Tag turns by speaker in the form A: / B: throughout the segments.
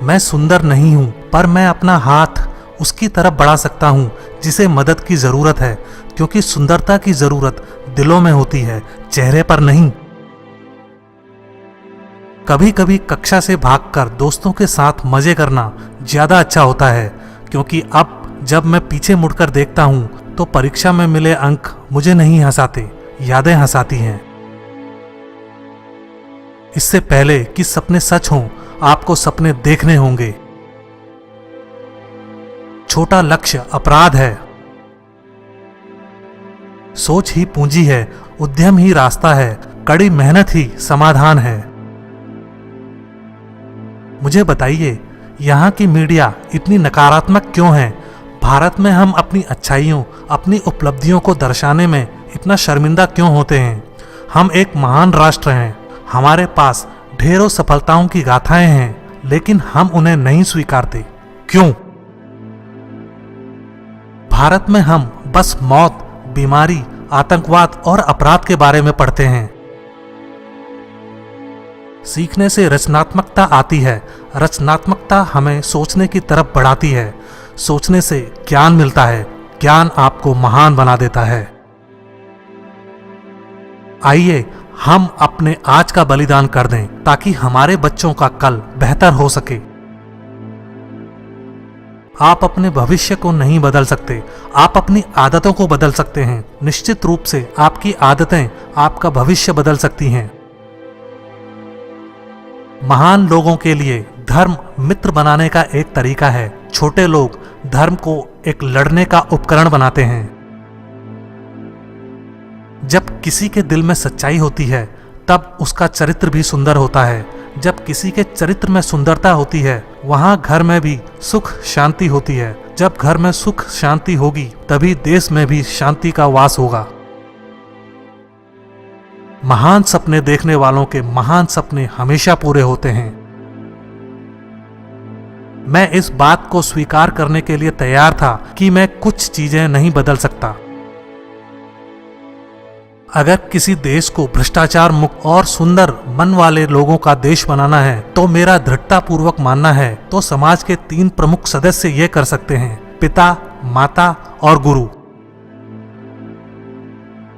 A: मैं सुंदर नहीं हूं, पर मैं अपना हाथ उसकी तरफ बढ़ा सकता हूं जिसे मदद की जरूरत है, क्योंकि सुंदरता की जरूरत दिलों में होती है, चेहरे पर नहीं। कभी कभी कक्षा से भागकर दोस्तों के साथ मजे करना ज्यादा अच्छा होता है, क्योंकि अब जब मैं पीछे मुड़कर देखता हूं तो परीक्षा में मिले अंक मुझे नहीं हंसाते, यादें हंसाती हैं। इससे पहले कि सपने सच हों, आपको सपने देखने होंगे। छोटा लक्ष्य अपराध है, सोच ही पूंजी है, उद्यम ही रास्ता है, कड़ी मेहनत ही समाधान है। मुझे बताइए, यहाँ की मीडिया इतनी नकारात्मक क्यों है? भारत में हम अपनी अच्छाइयों, अपनी उपलब्धियों को दर्शाने में इतना शर्मिंदा क्यों होते हैं? हम एक महान राष्ट्र हैं, हमारे पास ढेरों सफलताओं की गाथाएं हैं, लेकिन हम उन्हें नहीं स्वीकारते। क्यों? भारत में हम बस मौत, बीमारी, आतंकवाद और अपराध के बारे में पढ़ते हैं। सीखने से रचनात्मकता आती है, रचनात्मकता हमें सोचने की तरफ बढ़ाती है, सोचने से ज्ञान मिलता है, ज्ञान आपको महान बना देता है। आइए हम अपने आज का बलिदान कर दें ताकि हमारे बच्चों का कल बेहतर हो सके। आप अपने भविष्य को नहीं बदल सकते, आप अपनी आदतों को बदल सकते हैं। निश्चित रूप से आपकी आदतें आपका भविष्य बदल सकती हैं। महान लोगों के लिए धर्म मित्र बनाने का एक तरीका है। छोटे लोग धर्म को एक लड़ने का उपकरण बनाते हैं। जब किसी के दिल में सच्चाई होती है, तब उसका चरित्र भी सुंदर होता है। जब किसी के चरित्र में सुंदरता होती है, वहां घर में भी सुख शांति होती है। जब घर में सुख शांति होगी, तभी देश में भी शांति का वास होगा। महान सपने देखने वालों के महान सपने हमेशा पूरे होते हैं। मैं इस बात को स्वीकार करने के लिए तैयार था कि मैं कुछ चीजें नहीं बदल सकता। अगर किसी देश को भ्रष्टाचार मुक्त और सुंदर मन वाले लोगों का देश बनाना है, तो मेरा दृढ़तापूर्वक मानना है तो समाज के 3 प्रमुख सदस्य ये कर सकते हैं: पिता, माता और गुरु।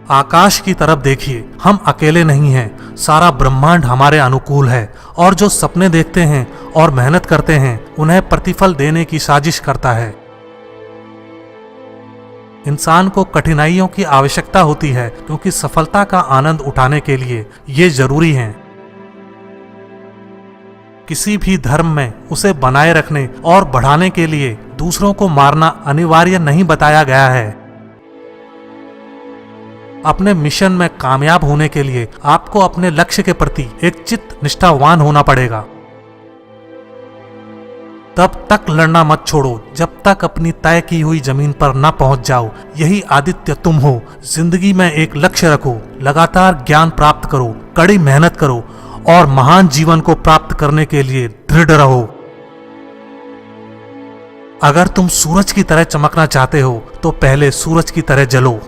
A: आकाश की तरफ देखिए, हम अकेले नहीं हैं, सारा ब्रह्मांड हमारे अनुकूल है, और जो सपने देखते हैं और मेहनत करते हैं, उन्हें प्रतिफल देने की साजिश करता है। इंसान को कठिनाइयों की आवश्यकता होती है, क्योंकि सफलता का आनंद उठाने के लिए ये जरूरी है। किसी भी धर्म में उसे बनाए रखने और बढ़ाने के लिए दूसरों को मारना अनिवार्य नहीं बताया गया है। अपने मिशन में कामयाब होने के लिए आपको अपने लक्ष्य के प्रति एक चित्त निष्ठावान होना पड़ेगा। तब तक लड़ना मत छोड़ो जब तक अपनी तय की हुई जमीन पर न पहुंच जाओ। यही आदित्य तुम हो। जिंदगी में एक लक्ष्य रखो, लगातार ज्ञान प्राप्त करो, कड़ी मेहनत करो और महान जीवन को प्राप्त करने के लिए दृढ़ रहो। अगर तुम सूरज की तरह चमकना चाहते हो तो पहले सूरज की तरह जलो।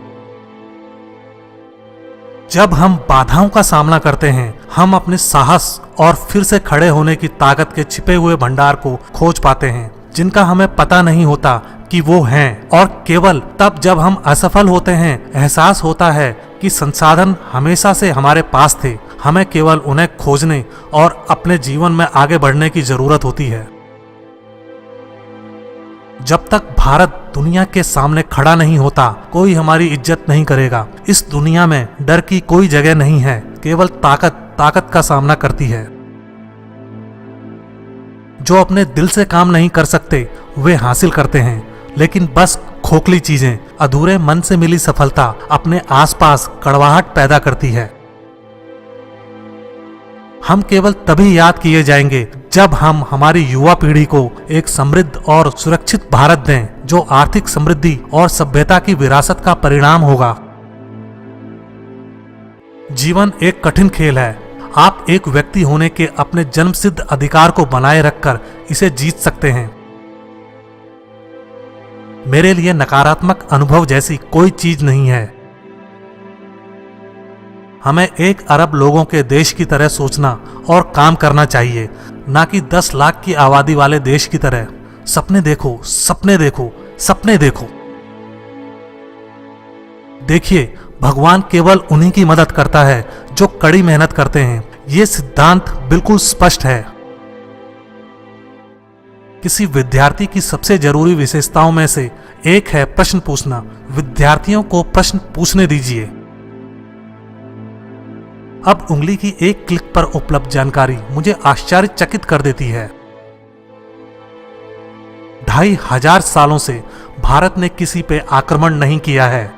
A: जब हम बाधाओं का सामना करते हैं, हम अपने साहस और फिर से खड़े होने की ताकत के छिपे हुए भंडार को खोज पाते हैं, जिनका हमें पता नहीं होता कि वो हैं। और केवल तब जब हम असफल होते हैं, एहसास होता है कि संसाधन हमेशा से हमारे पास थे, हमें केवल उन्हें खोजने और अपने जीवन में आगे बढ़ने की जरूरत होती है। जब तक भारत दुनिया के सामने खड़ा नहीं होता, कोई हमारी इज्जत नहीं करेगा। इस दुनिया में डर की कोई जगह नहीं है, केवल ताकत का सामना करती है। जो अपने दिल से काम नहीं कर सकते, वे हासिल करते हैं, लेकिन बस खोखली चीजें। अधूरे मन से मिली सफलता अपने आसपास कड़वाहट पैदा करती है। हम केवल तभी याद किए जाएंगे जब हम हमारी युवा पीढ़ी को एक समृद्ध और सुरक्षित भारत दें, जो आर्थिक समृद्धि और सभ्यता की विरासत का परिणाम होगा। जीवन एक कठिन खेल है। आप एक व्यक्ति होने के अपने जन्मसिद्ध अधिकार को बनाए रखकर इसे जीत सकते हैं। मेरे लिए नकारात्मक अनुभव जैसी कोई चीज नहीं है। हमें 1 अरब लोगों के देश की तरह सोचना और काम करना चाहिए, ना कि 10 लाख की आबादी वाले देश की तरह। सपने देखो, सपने देखो, सपने देखो। देखिए, भगवान केवल उन्हीं की मदद करता है जो कड़ी मेहनत करते हैं। ये सिद्धांत बिल्कुल स्पष्ट है। किसी विद्यार्थी की सबसे जरूरी विशेषताओं में से एक है प्रश्न पूछना। विद्यार्थियों को प्रश्न पूछने दीजिए। अब उंगली की एक क्लिक पर उपलब्ध जानकारी मुझे आश्चर्यचकित कर देती है। 2500 सालों से भारत ने किसी पे आक्रमण नहीं किया है।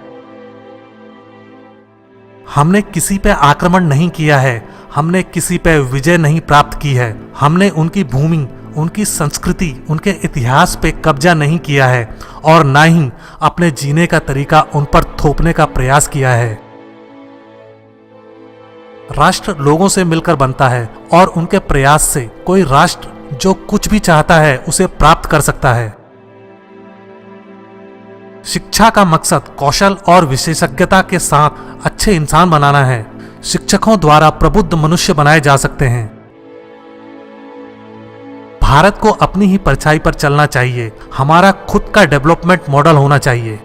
A: हमने किसी पे आक्रमण नहीं किया है। हमने किसी पे विजय नहीं प्राप्त की है। हमने उनकी भूमि, उनकी संस्कृति, उनके इतिहास पे कब्जा नहीं किया है और ना ही अपने जीने का तरीका उन पर थोपने का प्रयास किया है। राष्ट्र लोगों से मिलकर बनता है और उनके प्रयास से कोई राष्ट्र जो कुछ भी चाहता है उसे प्राप्त कर सकता है। शिक्षा का मकसद कौशल और विशेषज्ञता के साथ अच्छे इंसान बनाना है। शिक्षकों द्वारा प्रबुद्ध मनुष्य बनाए जा सकते हैं। भारत को अपनी ही परछाई पर चलना चाहिए। हमारा खुद का डेवलपमेंट मॉडल होना चाहिए।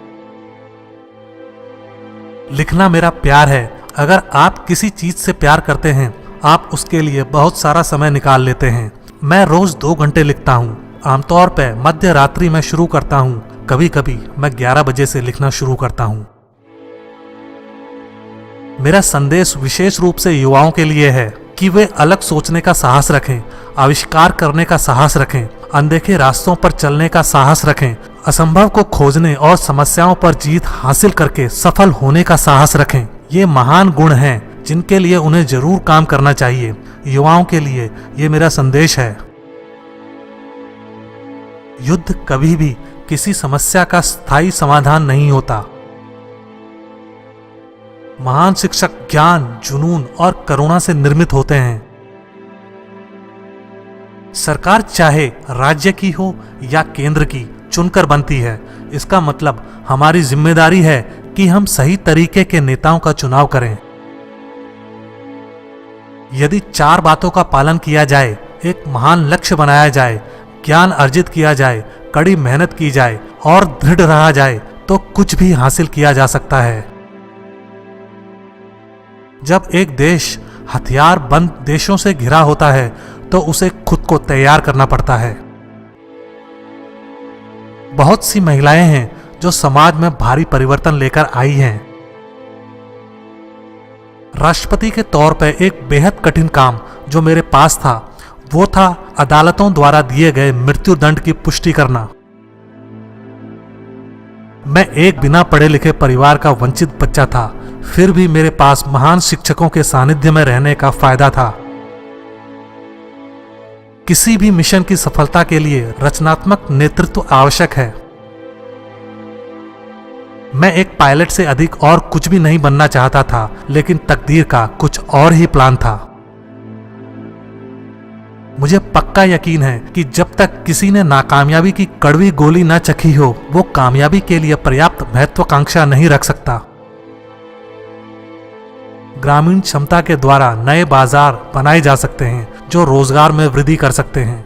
A: लिखना मेरा प्यार है। अगर आप किसी चीज से प्यार करते हैं, आप उसके लिए बहुत सारा समय निकाल लेते हैं। मैं रोज 2 घंटे लिखता हूँ। आमतौर पर मध्य रात्रि में शुरू करता हूँ। कभी कभी मैं 11 बजे से लिखना शुरू करता हूँ। मेरा संदेश विशेष रूप से युवाओं के लिए है कि वे अलग सोचने का साहस रखें, आविष्कार करने का साहस रखें, अनदेखे रास्तों पर चलने का साहस रखें, असंभव को खोजने और समस्याओं पर जीत हासिल करके सफल होने का साहस रखें। ये महान गुण हैं जिनके लिए उन्हें जरूर काम करना चाहिए। युवाओं के लिए ये मेरा संदेश है। युद्ध कभी भी किसी समस्या का स्थायी समाधान नहीं होता। महान शिक्षक ज्ञान, जुनून और करुणा से निर्मित होते हैं। सरकार चाहे राज्य की हो या केंद्र की, चुनकर बनती है। इसका मतलब हमारी जिम्मेदारी है कि हम सही तरीके के नेताओं का चुनाव करें। यदि 4 बातों का पालन किया जाए, एक महान लक्ष्य बनाया जाए, ज्ञान अर्जित किया जाए, कड़ी मेहनत की जाए और दृढ़ रहा जाए, तो कुछ भी हासिल किया जा सकता है। जब एक देश हथियार बंद देशों से घिरा होता है तो उसे खुद को तैयार करना पड़ता है। बहुत सी महिलाएं हैं जो समाज में भारी परिवर्तन लेकर आई हैं। राष्ट्रपति के तौर पर एक बेहद कठिन काम जो मेरे पास था वो था अदालतों द्वारा दिए गए मृत्यु दंड की पुष्टि करना। मैं एक बिना पढ़े लिखे परिवार का वंचित बच्चा था, फिर भी मेरे पास महान शिक्षकों के सानिध्य में रहने का फायदा था। किसी भी मिशन की सफलता के लिए रचनात्मक नेतृत्व आवश्यक है। मैं एक पायलट से अधिक और कुछ भी नहीं बनना चाहता था, लेकिन तकदीर का कुछ और ही प्लान था। मुझे पक्का यकीन है कि जब तक किसी ने नाकामयाबी की कड़वी गोली न चखी हो, वो कामयाबी के लिए पर्याप्त महत्वाकांक्षा नहीं रख सकता। ग्रामीण क्षमता के द्वारा नए बाजार बनाए जा सकते हैं जो रोजगार में वृद्धि कर सकते हैं।